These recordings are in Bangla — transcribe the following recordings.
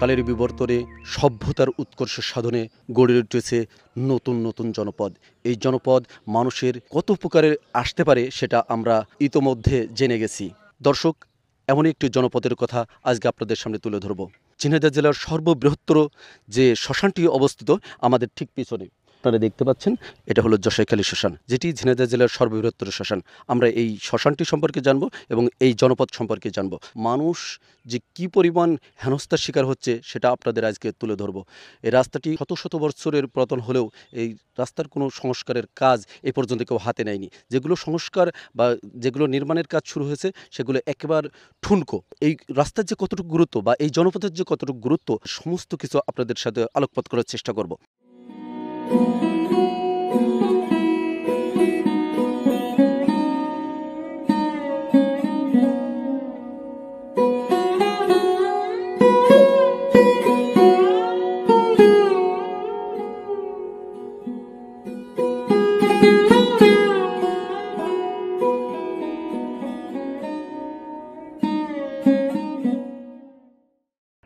কালের বিবর্তনে সভ্যতার উৎকর্ষ সাধনে গড়ে উঠেছে নতুন নতুন জনপদ। এই জনপদ মানুষের কত উপকারে আসতে পারে সেটা আমরা ইতোমধ্যে জেনে গেছি। দর্শক, এমন একটি জনপদের কথা আজকে আপনাদের সামনে তুলে ধরব। ঝিনাইদহ জেলার সর্ববৃহত্তর যে শ্মশানটি অবস্থিত আমাদের ঠিক পিছনে, আপনারা দেখতে পাচ্ছেন, এটা হলো জশাইখালী শ্মশান, যেটি ঝিনাইদহ জেলার সর্ববৃহত্তর শ্মশান। আমরা এই শ্মশানটি সম্পর্কে জানব এবং এই জনপদ সম্পর্কে জানব। মানুষ যে কি পরিমাণ হেনস্থার শিকার হচ্ছে সেটা আপনাদের আজকে তুলে ধরব। এই রাস্তাটি শত শত বছরের পুরাতন হলেও এই রাস্তার কোনো সংস্কারের কাজ এ পর্যন্ত কেউ হাতে নেয়নি। যেগুলো সংস্কার বা যেগুলো নির্মাণের কাজ শুরু হয়েছে সেগুলো একেবারে ঠুনকো। এই রাস্তার যে কতটুকু গুরুত্ব বা এই জনপদের যে কতটুকু গুরুত্ব, সমস্ত কিছু আপনাদের সাথে আলোকপাত করার চেষ্টা করব।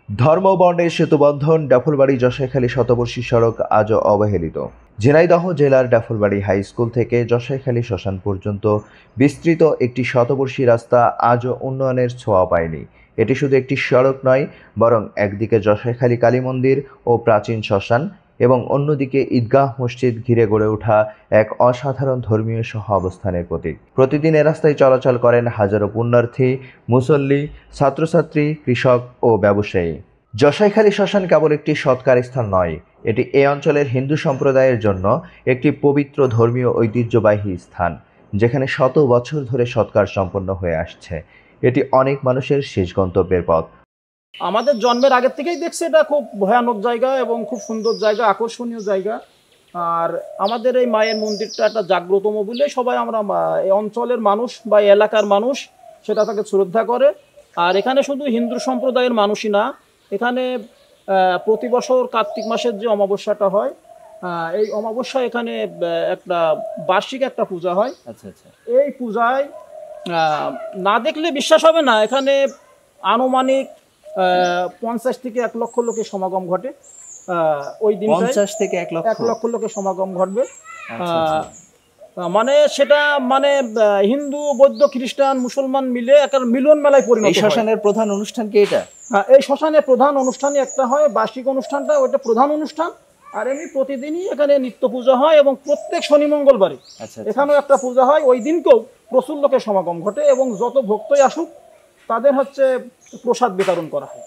ধর্মবর্ণের সেতুবন্ধন ডাফুলবাড়ি জশাইখালী শতবর্ষী সড়ক আজও অবহেলিত। ঝিনাইদহ জেলার ডাফুলবাড়ি হাই স্কুল থেকে জশাইখালী শ্মশান পর্যন্ত বিস্তৃত একটি শতবর্ষী রাস্তা আজও উন্নয়নের ছোঁয়া পায়নি। এটি শুধু একটি সড়ক নয়, বরং একদিকে জশাইখালী কালী মন্দির ও প্রাচীন শ্মশান এবং অন্যদিকে ঈদগাহ মসজিদ ঘিরে গড়ে ওঠা এক অসাধারণ ধর্মীয় সহ অবস্থানের প্রতীক। প্রতিদিন এ রাস্তায় চলাচল করেন হাজারো পুণ্যার্থী, মুসল্লি, ছাত্রছাত্রী, কৃষক ও ব্যবসায়ী। জশাইখালী শ্মশান কেবল একটি সৎকার স্থান নয়, এটি এই অঞ্চলের হিন্দু সম্প্রদায়ের জন্য একটি পবিত্র ধর্মীয় ঐতিহ্যবাহী স্থান, যেখানে শত বছর ধরে সৎকার সম্পন্ন হয়ে আসছে। এটি অনেক মানুষের শেষ গন্তব্যের পথ। আমাদের জন্মের আগের থেকেই দেখছি এটা খুব ভয়ানক জায়গা এবং খুব সুন্দর জায়গা, আকর্ষণীয় জায়গা। আর আমাদের এই মায়ের মন্দিরটা একটা জাগ্রতম বলে সবাই আমরা এই অঞ্চলের মানুষ বা এলাকার মানুষ সেটা তাকে শ্রদ্ধা করে। আর এখানে শুধু হিন্দু সম্প্রদায়ের মানুষই না, এখানে প্রতি বছর কার্তিক মাসের যে অমাবস্যাটা হয়, এই অমাবস্যা এখানে একটা বার্ষিক একটা পূজা হয়। আচ্ছা আচ্ছা। এই পূজায় না দেখলে বিশ্বাস হবে না, এখানে আনুমানিক 50 থেকে 1 লক্ষ লোকের সমাগম ঘটে। ওই দিন 50 থেকে 1 লক্ষ লোকের সমাগম ঘটবে। মানে সেটা মানে হিন্দু, বৌদ্ধ, খ্রিস্টান, মুসলমান মিলে একটা মিলন মেলায় পরিণত হয়। এই শ্মশানের প্রধান অনুষ্ঠান কি এটা? এই শ্মশানের প্রধান অনুষ্ঠানই একটা হয়, বার্ষিক অনুষ্ঠানটা, ওইটা প্রধান অনুষ্ঠান। আর এমনি প্রতিদিনই এখানে নিত্য পূজা হয় এবং প্রত্যেক শনি মঙ্গলবারে এখানেও একটা পূজা হয়। ওই দিনকেও প্রচুর লোকের সমাগম ঘটে এবং যত ভক্তই আসুক তাদের হচ্ছে প্রসাদ বিতরণ করা হয়।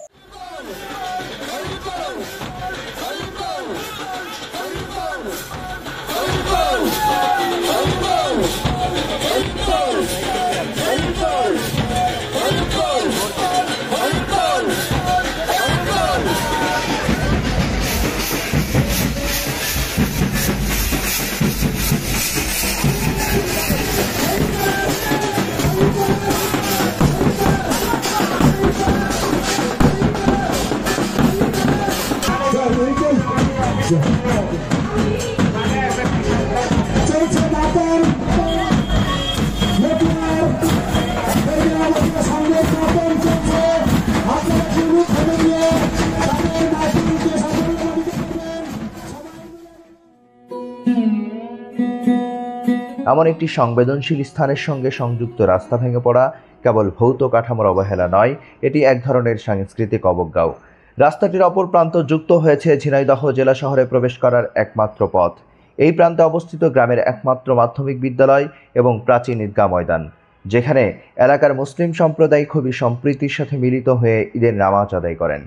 এমন একটি সংবেদনশীল স্থানের সঙ্গে সংযুক্ত রাস্তা ভেঙে পড়া কেবল ভৌত কাঠামোর অবহেলা নয়, এটি এক ধরনের সাংস্কৃতিক অবজ্ঞাও। রাস্তাটির অপর প্রান্ত যুক্ত হয়েছে ঝিনাইদহ জেলা শহরে প্রবেশ করার একমাত্র পথ। এই প্রান্তে অবস্থিত গ্রামের একমাত্র মাধ্যমিক বিদ্যালয় এবং প্রাচীন ঈদগাহ ময়দান, যেখানে এলাকার মুসলিম সম্প্রদায় খুবই সম্প্রীতির সাথে মিলিত হয়ে ঈদের নামাজ আদায় করেন।